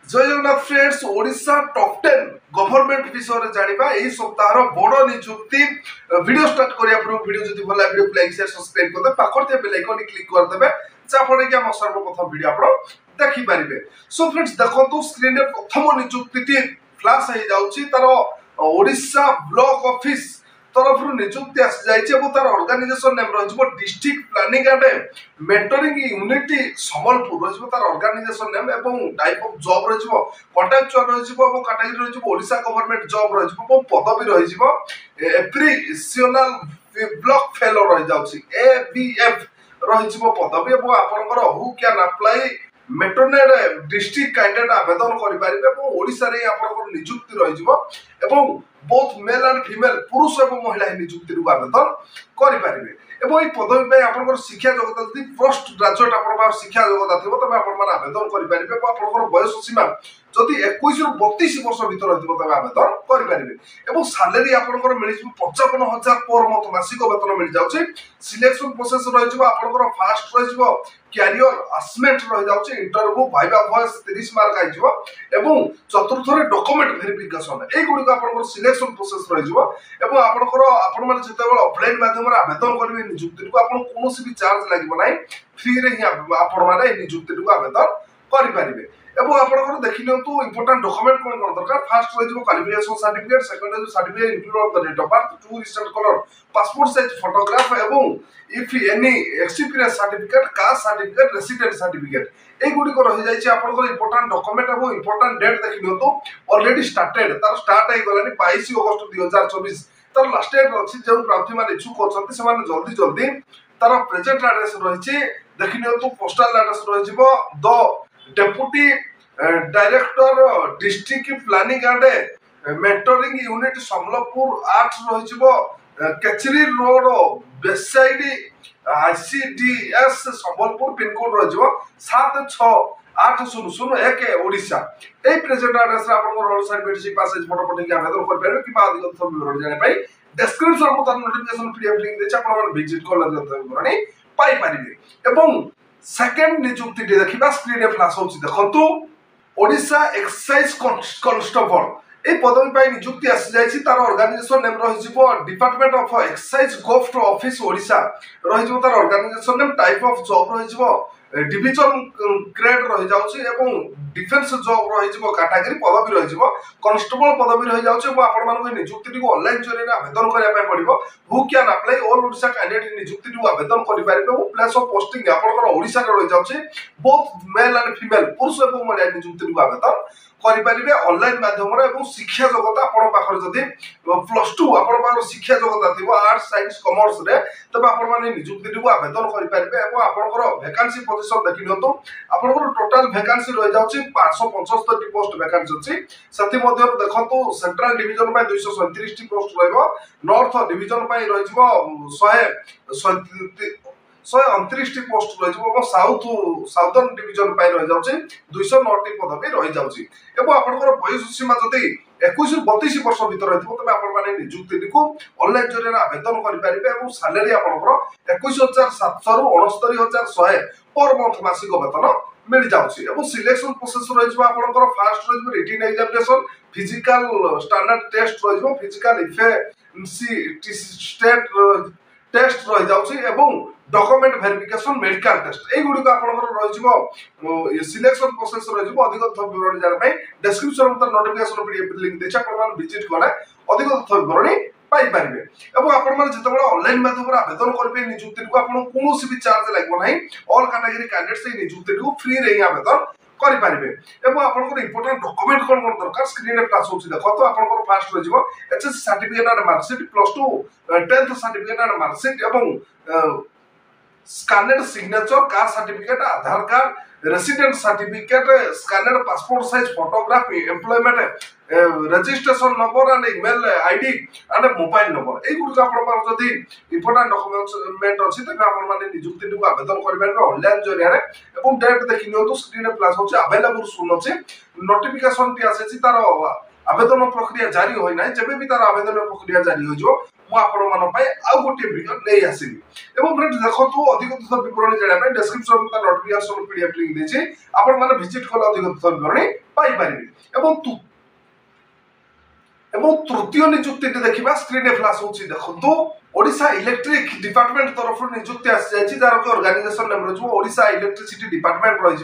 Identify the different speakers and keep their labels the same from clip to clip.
Speaker 1: जय Jagannath friends Odisha top 10 government विषय जानिबा एही सप्ताहर बड़ नियुक्ति वीडियो स्टार्ट करिया पूर्व वीडियो जदि भला वीडियो लाइक शेयर सब्सक्राइब करदे पाखरते बेल आइकन क्लिक कर देबे जा फळे कि हम सर्वप्रथम वीडियो आपण देखि पारिबे। सो फ्रेंड्स देखंतु स्क्रीन रे प्रथम नियुक्ति फ्लैश हे जाउची तार ओडिशा ब्लॉक ऑफिस तरफ नियुक्ति आसी जाइए और तार ऑर्गेनाइजेशन नेम रही district planning and mentoring unit Sambalpur रही तार ऑर्गेनाइजेशन नेम एवं टाइप ऑफ जॉब रही कॉन्ट्रैक्चुअल रही कैटेगरी रही ओडिशा गवर्नमेंट जॉब रही पदवी रही एप्रिशियनल ब्लॉक फेलो रही जाउची एबीएफ रही पदवी और आपनकर हु कैन अप्लाई मेटरनेट डिस्ट्रिक्ट कैंडिडेट आवेदन करि पारिबे और ओडिसा रे आपनकर नियुक्ति रही बोथ मेल एंड फीमेल पुरुष और महिला नियुक्ति आवेदन करि पारिबे एवं ये पदवी पे आपनकर शिक्षा योग्यता जदि पोस्ट ग्रेजुएट आपनकर शिक्षा योग्यता थिबो तबे आपन माने आवेदन करि पारिबे और आपनकर बयस सीमा जदि 21 रु 32 वर्ष भीतर रहिबो तबे आवेदन करि पारिबे एवं सैलरी आपनकर मिलि 55,000 पर मंथ मासिक वेतन मिल जाउची। सिलेक्शन प्रोसेस रहिबो आपनकर फास्ट रहिबो कैरियर असेसमेंट रहि जाउची इंटरव्यू वाइवा वॉइस 30 मार्क आइजबो एवं चतुर्थ रे डॉक्यूमेंट वेरिफिकेशन ए गुडी को आपनकर सिलेक्शन प्रोसेस रहिबो एवं आपनकर आपन माने जेतेबेले ऑफलाइन माध्यम रे आवेदन करिवे नियुक्ति को आपन कोनोसी भी चार्ज लागिबो नाही फ्री रे ही आपन माने नियुक्ति को आवेदन करि पारिबे एवं आपनकर देखि नियंतु इंपोर्टेंट डॉक्यूमेंट कोन कोन दरकार फर्स्ट रहिबो क्वालिफिकेशन सर्टिफिकेट सेकंड रहिबो certificate include the date of birth two recent colour passport size photograph एवं if any experience certificate caste certificate resident certificate ए गुडी को रहि जाय छै आपनकर इंपोर्टेंट डॉक्यूमेंट एवं इंपोर्टेंट डेट देखि नियंतु ऑलरेडी स्टार्टेड तार स्टार्ट हे गलानी 22 अगस्त 2024 तार लास्ट डेट अछि जे प्रार्थी माने इच्छुक अछंती से माने जल्दी जल्दी तार प्रेजेंट एड्रेस रहि छै देखि नियंतु पोस्टल एड्रेस रहि जिवो the deputy director district planning and mentoring unit Sambalpur 8 रहिबो Kachery road beside ICDS Sambalpur pin code रहिबो 768001 ओडिशा ए प्रेजेंट एड्रेस रे आपन रोड साइड बेट सी पासेज फोटो पठे के आवेदन कर परबे कि अधिक तथ्य विवरण जाने पाई डिस्क्रिप्शन में तार नोटिफिकेशन पीडीएफ लिंक देछ आपन मन विजिट कर अधिक तथ्य विवरण पाई परिबे। एवं सेकंड नियुक्ति देखिबा स्क्रीन रे फ्लैश होछि देखंतु ओडिशा एक्साइज कांस्टेबल ए पदवी पाई नियुक्ति आसी जायछि तार ऑर्गेनाइजेशन नेम रहिजिवो डिपार्टमेंट ऑफ एक्साइज गोफ्ट ऑफिस ओडिशा रहिजिवो तार organization name type of job रहिजिवो डिविजन ग्रेड रहि जाउछि एवं डिफेंस जॉब रहिजिवो कैटेगरी पदवी रहिजिवो कांस्टेबल पदवी रहि जाउछि और आपन मानको नियुक्ति को ऑनलाइन जरिए आवेदन करिया पाई पड़िबो who can apply all Odisha candidate नियुक्ति को आवेदन करि पारिबे और प्लेस ऑफ पोस्टिंग आपनकर ओडिशा रे रहि जाउछि बोथ मेल एंड फीमेल पुरुष और महिला नियुक्ति को आवेदन करि पारिबे ऑनलाइन माध्यम रे एवं शिक्षा जगत आपन पाखर जदि +2 आपन पाखर शिक्षा जगत थिबो आर्ट्स साइंस कॉमर्स रे तबे आपन माने नियुक्ति को आवेदन करि पारिबे और आपनकर वैकेंसी पोजीशन देखि नियंतु आपनकर टोटल वैकेंसी रहि जाउछि 575 पोस्ट वैकेंसी अछि सति मध्ये देखंतु सेंट्रल डिवीजन पय 237 टी पोस्ट रहइबो नॉर्थ डिवीजन पय रहिबो 129 टी पोस्ट रहिबो साउथर्न डिवीजन पय रहि जाउछि 209 टी पदवी रहि जाउछि एवं आपनकर बयस सीमा जति 21 रु 32 वर्ष भीतर रहिबो तबे आपन माने नियुक्ति को ऑनलाइन जरिए आवेदन करि पारिबे और सैलरी आपनकर 21700 रु 69100 पर मंथ मासिक वेतन मिल जाउछि एवं सिलेक्शन प्रोसेस रहिबो आपनकर फास्ट रहिबो written examination physical standard test रहिबो फिजिकल इफेक्टिव स्टेट टेस्ट रहि जाउछि एवं डॉक्यूमेंट वेरिफिकेशन मेडिकल टेस्ट ए गुडी को आपनकर रहिबो सिलेक्शन प्रोसेस रहिबो अधिक तथ्य विवरण जाने पई डिस्क्रिप्शन में नोटिफिकेशन पीडीएफ लिंक देछ आपन मान विजिट करे अधिक तथ्य विवरण पाई पारिबे एवं आपन मान जेतेबेला ऑनलाइन माध्यम रे आवेदन करबे नियुक्ति को आपन कोनोसी भी चार्ज लागबो नाही ऑल कैटेगरी कैंडिडेट्स ए नियुक्ति को फ्री रे आवेदन करि पारिबे एवं आपनकर इंपोर्टेंट डॉक्यूमेंट कोन कोन दरकार स्क्रीन रे क्लास होछि देखो तो आपनकर फर्स्ट रहिबो HS certificate and marksheet +2 10th certificate and marksheet एवं scanned signature caste certificate Aadhaar card resident certificate scanned passport size photograph employment registration number and email ID and mobile number ए गुडी आपन पर जदी इंपोर्टेंट डॉक्यूमेंट अछि तबे आपन माने नियुक्ति को आवेदन करबे ऑनलाइन जरिया रे एवं डेट देखि नियो तो स्क्रीन रे प्लस होछि अवेलेबल सुन अछि नोटिफिकेशन टी आसे तार आवेदन प्रक्रिया जारी होई नै जेबे भी तार आवेदन प्रक्रिया जारी हो जो मु आपण मन पय आ गोटे वीडियो नै आसीबी एवं फ्रेंड्स देखतो अधिक तथ्य विवरण जाना पय डिस्क्रिप्शन में नोटिफिकेशन पीडीएफ लिंक देछि आपण माने विजिट कला अधिक तथ्य विवरण पाई परिबे। एवं तृतीय निजुक्ति देखा स्क्रीन फ्लाश हो देखो ओडिशा इलेक्ट्रिक डिपार्टमेंट तरफ निजुक्ति आसी जार ऑर्गेनाइजेशन नेम रही ओडिशा इलेक्ट्रिसिटी डिपार्टमेंट रही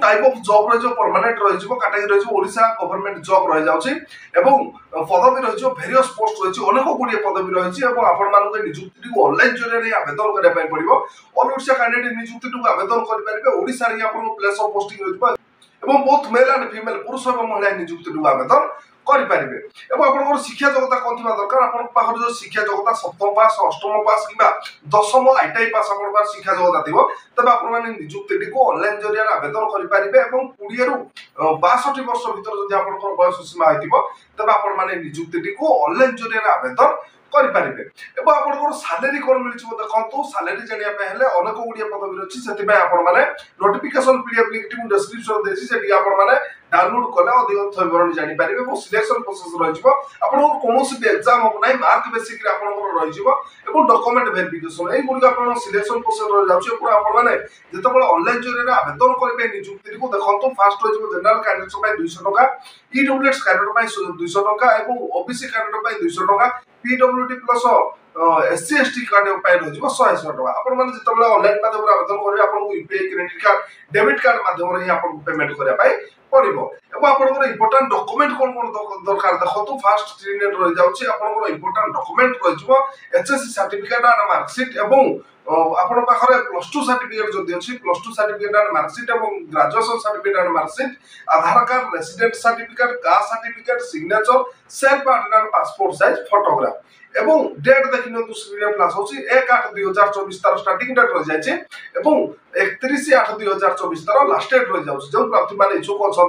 Speaker 1: टाइप ऑफ जॉब रही परमानेंट रही कैटेगरी रही ओडिशा गवर्नमेंट जॉब रही जाउछि पदवी रही वेरियस पोस्ट रही अनेक गुड़िए पदवी रही आपण निजुक्ति को ऑनलाइन जरिए आवेदन करने पड़ो ऑल ओडिशा कैंडिडेट निजुक्ति को आवेदन करेंगे ओडिशा प्लेस ऑफ पोस्टिंग रही बोथ मेल एंड फीमेल पुरुष और महिला निजुक्ति को आवेदन करेंगे। एवं शिक्षा योग्यता कौन थी दरकार आप जो शिक्षा योग्यता सप्तम पास अष्टम पास कि दशम आईटीआई पास आप शिक्षा योग्यता थी तेज आप निजुक्ति को ऑनलाइन जरिए आवेदन करेंगे और 20 ରୁ 62 वर्ष भर जब आप बयस सीमा हो तेज आप निजुक्ति को ऑनलाइन जरिए आवेदन करेंगे। एवं आप सालेरी कौन मिली देखो सालेरी जानापी अनेक गुड़िए पदवी अच्छी से नोटिफिकेशन पीडीएफ लिंक डिस्क्रिप्शन देती आप डाउनलोड कले अधिक विवरण जानीपारे और सिलेक्शन प्रोसेस रही कौन भी एग्जाम हम ना मार्क बेसिक रही डॉक्यूमेंट वेरिफिकेशन यह सिलेक्शन प्रोसेस रही जिते ऑनलाइन जरिए आवेदन करेंगे निजुक्ति को देखो फास्ट रही जनरल कैंडिडेट 200 टका ईडब्ल्यूएस कैंडिडेट 200 टका और ओबीसी कैंडिडेट 200 टका PWD plus SC ST candidate रही 180 टका आपण जिते ऑनलाइन माध्यम आवेदन करेंगे आपको UPI credit card debit card माध्यम पेमेंट करने पड़ो एवं इंपोर्टाट डॉक्यूमेंट कौन कौन दरकार देखो फास्ट स्क्रीन रही जाऊँगी इंपोर्टाट डॉक्यूमेंट रही एचएससी सर्टिफिकेट एंड मार्कशीट एवं आपण पाखे प्लस टू सर्टिफिकेट जदि अच्छी plus two certificate and marksheet और graduation certificate and marksheet Aadhaar card resident certificate caste certificate signature self and passport size photograph एवं डेट देखिए स्क्रीन फ्लाश हो 1/8/2024 तार स्टार्टिंग डेट रही जाए 31/8/2024 तार लास्ट डेट रही जाए जो प्रार्थी मैंने इच्छुक अच्छा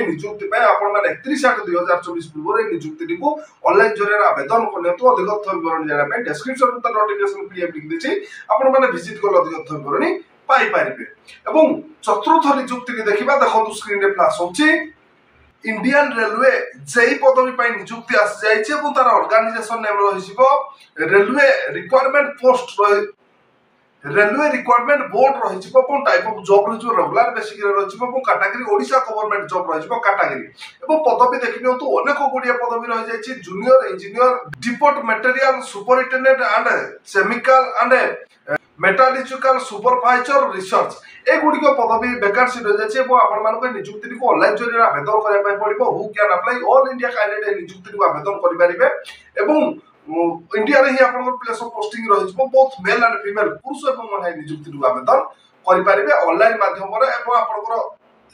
Speaker 1: निजुक्ति 31/8/2024 पूर्व निजुक्ति को ऑनलाइन जरिए आवेदन करने अधिक विवरण जाना डिस्क्रिप्शन नोटिफिकेशन पीडीएफ लिंक देछि आपण विजिट कले अधिक विवरण पाई पारिबे। एवं चतुर्थ निजुक्ति देखा देखो स्क्रीन फ्लाश हो इंडियन रेलवे जेई पदवी निजुक्ति आसी जाइए तार ऑर्गेनाइजेशन नेम रही railway requirement post railway requirement board रही टाइप ऑफ जॉब रही रेगुलर बेसिक रही कैटेगरी ओडिशा गवर्नमेंट जॉब रही कैटेगरी पदवी देखिए अनेक गुड़िए पदवी रही जाइए junior engineer depot material superintendent and chemical and metallurgical supervisor research एगुड़िक पदवी वैकेंसी रही जाए आपण निजुक्ति को ऑनलाइन जरिए आवेदन करने पड़ो who can apply all India candidate निजुक्ति को आवेदन करेंगे इंडिया रे ही आपन प्लेस ऑफ पोस्टिंग रही बोथ मेल एंड फीमेल पुरुष और महिला निजुक्ति को आवेदन करेंगे ऑनलाइन माध्यम आपन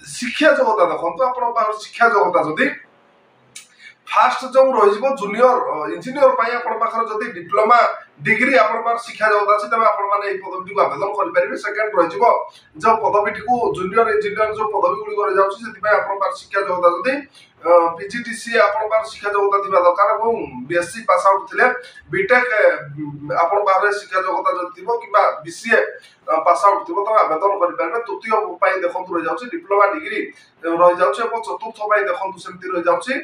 Speaker 1: शिक्षा योग्यता देखो आप शिक्षा योग्यता जदि फास्ट जो रही जूनियर इंजीनियर जदि डिप्लोमा डिग्री आप शिक्षा योग्यता अच्छी तेज आप पदवी को आवेदन करेंगे सेकेंड रही जो पदवी को जूनियर इंजीनियर जो पदवी गुड़ी रही शिक्षा योग्यता जदि पीजीटीसी आप शिक्षा योग्यता थी दरकार और बीएससी पास आउट थे बीटेक आप शिक्षा योग्यता जब थी बीसीए पास आउट थी तब आवेदन करेंगे। तृतीय देखो रही जाऊँगी डिप्लोमा डिग्री रही जाऊँगी चतुर्थ देखो सेमती रही जाऊँगी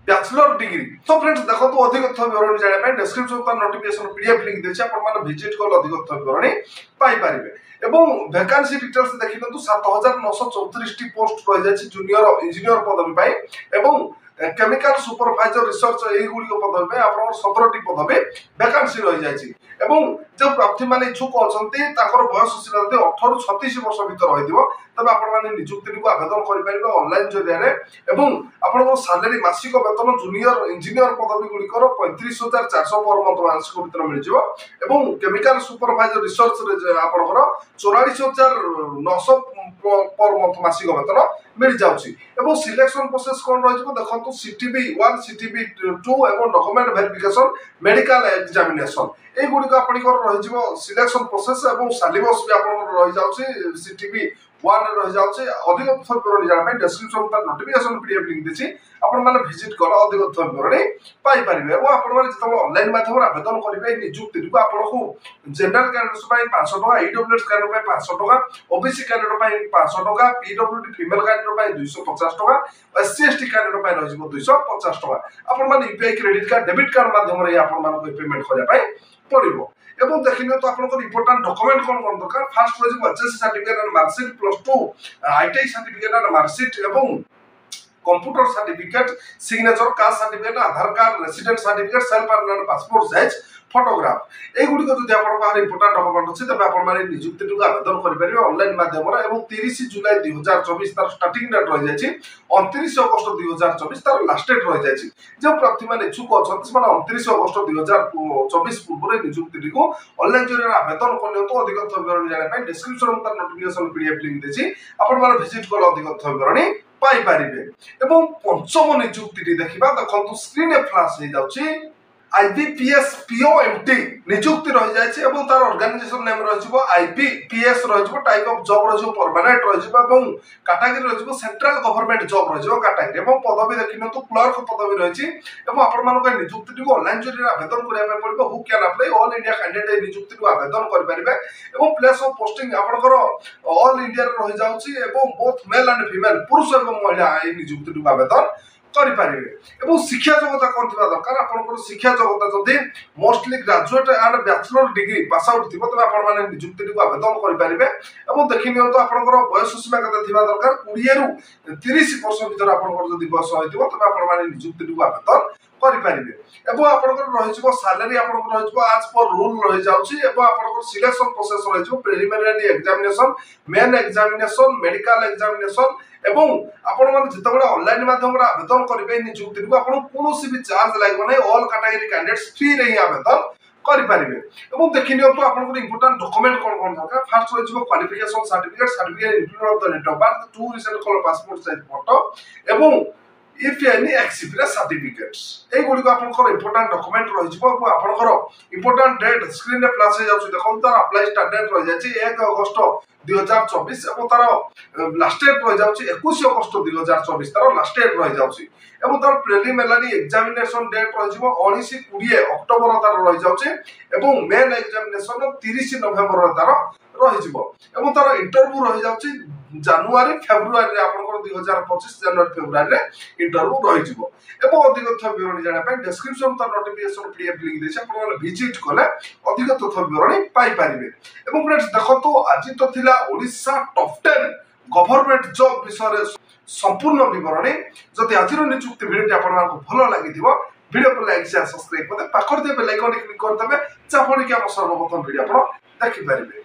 Speaker 1: बैचलर डिग्री। तो फ्रेंड्स देखो अधिक विवरण जाना डिस्क्रिप्शन नोटिफिकेशन पीडीएफ लिंक देछि आपण विजिट कल अधिक विवरण पाई पारिबे। एवं वैकेंसी डिटेल्स देखिए 7934 पोस्ट रही जाए जूनियर इंजीनियर पदवी एवं केमिकल सुपरवाइजर रिसर्च युड़िक पदवी आप 17टी पदवी वैकेंसी रही जाए जो प्रार्थी मैंने इच्छुक अच्छा बयस सीमा 18 ରୁ 36 वर्ष भर रही तब आप निजुक्ति को आवेदन करेंगे ऑनलाइन जरिए आप सालेरी मासिक वेतन जूनियर इंजीनियर पदवी गुड़िकर 35,400 पर मंथ मासिक वेतन मिल केमिकल सुपरवाइजर रिसर्च आपंकर 44,900 पर मंथ मासिक वेतन मिल जाउछि। सिलेक्शन प्रोसेस कौन रही देखो सीटीबी 1 सीटीबी 2 और डॉक्यूमेंट वेरिफिकेशन मेडिकल एग्जामिनेशन एगुड़िक आपंकर रही सिलेक्शन प्रोसेस और सिलेबस भी आप रही जाउछि सीटीबी 1 रही जाउछि अधिक विवरण जाना डिस्क्रिप्शन तार नोटिफिकेशन पीडीएफ लिंक देछि आपण माने विजिट कर अधिक विवरण पाई परिबे और आपण माने जतले ऑनलाइन माध्यम आवेदन करिवे निजुक्ति को आपण को जनरल कैंडिडेट्स पई 500 टका ईडब्ल्यूएस कैंडिडेट पई 500 टका ओबीसी कैंडिडेट पई 500 टका पीडब्ल्यूडी फीमेल कैंडिडेट पई 250 टका एससी एसटी कैंडिडेट पई रहिबो 250 टका आपण माने UPI credit card debit card माध्यम रे आपण माने पेमेंट करिया पई पड़ो। एवं देखिए तो आपंकर इंपोर्टाट डॉक्यूमेंट कौन कौन दरकार फास्ट रही HSC certificate and marksheet +2 ITI certificate and marksheet एवं computer certificate signature caste certificate Aadhaar card resident certificate self and passport size photograph एगुड़ी जब आप इंपोर्टाट डॉक्यूमेंट अच्छे तेज आप निजुक्ति आवेदन करेंगे ऑनलाइन माध्यम 30 जुलाई 2024 तार स्टार्टिंग डेट रही जाए 29 अगस्त 2024 तार लास्ट डेट रही जाए जो प्रार्थी मैंने इच्छुक अच्छा से 29 अगस्त 2024 पूर्व निजुक्ति को ऑनलाइन जरिए आवेदन करनी तो अधिक विवरण जानापी डिस्क्रिप्शन तार नोटिफिकेशन पीडीएफ लिंक देछि आपण विजिट कले अधिक विवरणी पाई पारिबे। एवं पंचम निजुक्ति देखिबा देखंतु स्क्रीन ए फ्लैश हो जाउछि आईबीपीएस पीओएमटी निजुक्ति रही जाए और तार ऑर्गेनाइजेशन नेम रही आईबीपीएस रही टाइप ऑफ जॉब रही परमानेंट रही कैटेगरी रही सेंट्रल गवर्नमेंट जॉब रही कैटेगरी और पदवी देखिए तो क्लर्क पदवी रही आपण निजुक्ति को ऑनलाइन जरिए आवेदन करने पड़ो who can apply all India candidate निजुक्ति को आवेदन करेंगे और प्लेस ऑफ पोस्टिंग आपंकर ऑल इंडिया रही जाऊँगी बोथ मेल एंड फीमेल पुरुष और महिला निजुक्ति को आवेदन करें। शिक्षा योग्यता कौन थी दरकार आपंकर शिक्षा योग्यता जदि mostly graduate and bachelor degree pass out थी तेज आप निजुक्ति को आवेदन करेंगे और देखी नि आपंकर बयस सीमा के दरकार 20 ରୁ 30 वर्ष भर आपंकर बयस हो तेज आप निजुक्ति को आवेदन करेंगे और आपंकर रही सैलरी आपंकर आज पर रूल रही जाऊँगी आपंकर सिलेक्शन प्रोसेस रही preliminary examination main examination medical examination एवं आपण माने जितेबाला ऑनलाइन माध्यम आवेदन करेंगे निजुक्ति को आपको कौन भी चार्ज लगे ना ऑल कैटेगरी कैंडिडेट्स फ्री रे आवेदन करेंगे। और देखी नि तो आपको इंपोर्टाट डॉक्यूमेंट कौन कौन दरकार फास्ट रही qualification certificate include of the date of birth 2 recent colour passport size photo एवं इफ एनी एक्सपीरियंस सर्टिफिकेट्स ए गुडी को आपनकर इंपोर्टेंट डॉक्यूमेंट रही जिवो और आपनकर इंपोर्टेंट डेट स्क्रीन रे फ्लैश हो जाउछ देखो तार अप्लाई स्टार्ट डेट रही जाछि 1 अगस्त 2024 और तार लास्ट डेट रही जाउछ 21 अगस्त 2024 तार लास्ट डेट रही जाउछ और तार प्रिलिमिनरी एग्जामिनेशन डेट रही जिवो 19-20 अक्टोबर तार रही जाउछ और मेन एग्जामिनेशन 30 नवेम्बर तार रही जिवो और तार इंटरव्यू रही जाउछ जनवरी फेब्रुआरी आपनकर 2025 जनवरी फेब्रुआरी रे इंटरव्यू रही जिवो एवं अधिक तथ्य विवरण जाना पे डिस्क्रिप्शन तार नोटिफिकेशन पीडीएफ लिंक देछि आपण विजिट कले अधिक तथ्य विवरण पाई परिबे। एवं फ्रेंड्स देखतो आज तो थिला ओडिशा टॉप 10 गवर्नमेंट जॉब विषय संपूर्ण विवरणी जदि आज निजुक्ति भिडियो आपण मानक भलो लागिथिबो वीडियो को लाइक शेयर सब्सक्राइब करते पाखर दे बेल आइकन क्लिक करदेबे चाफड़ी के हम सर्वप्रथम वीडियो आपण देखि परिबे।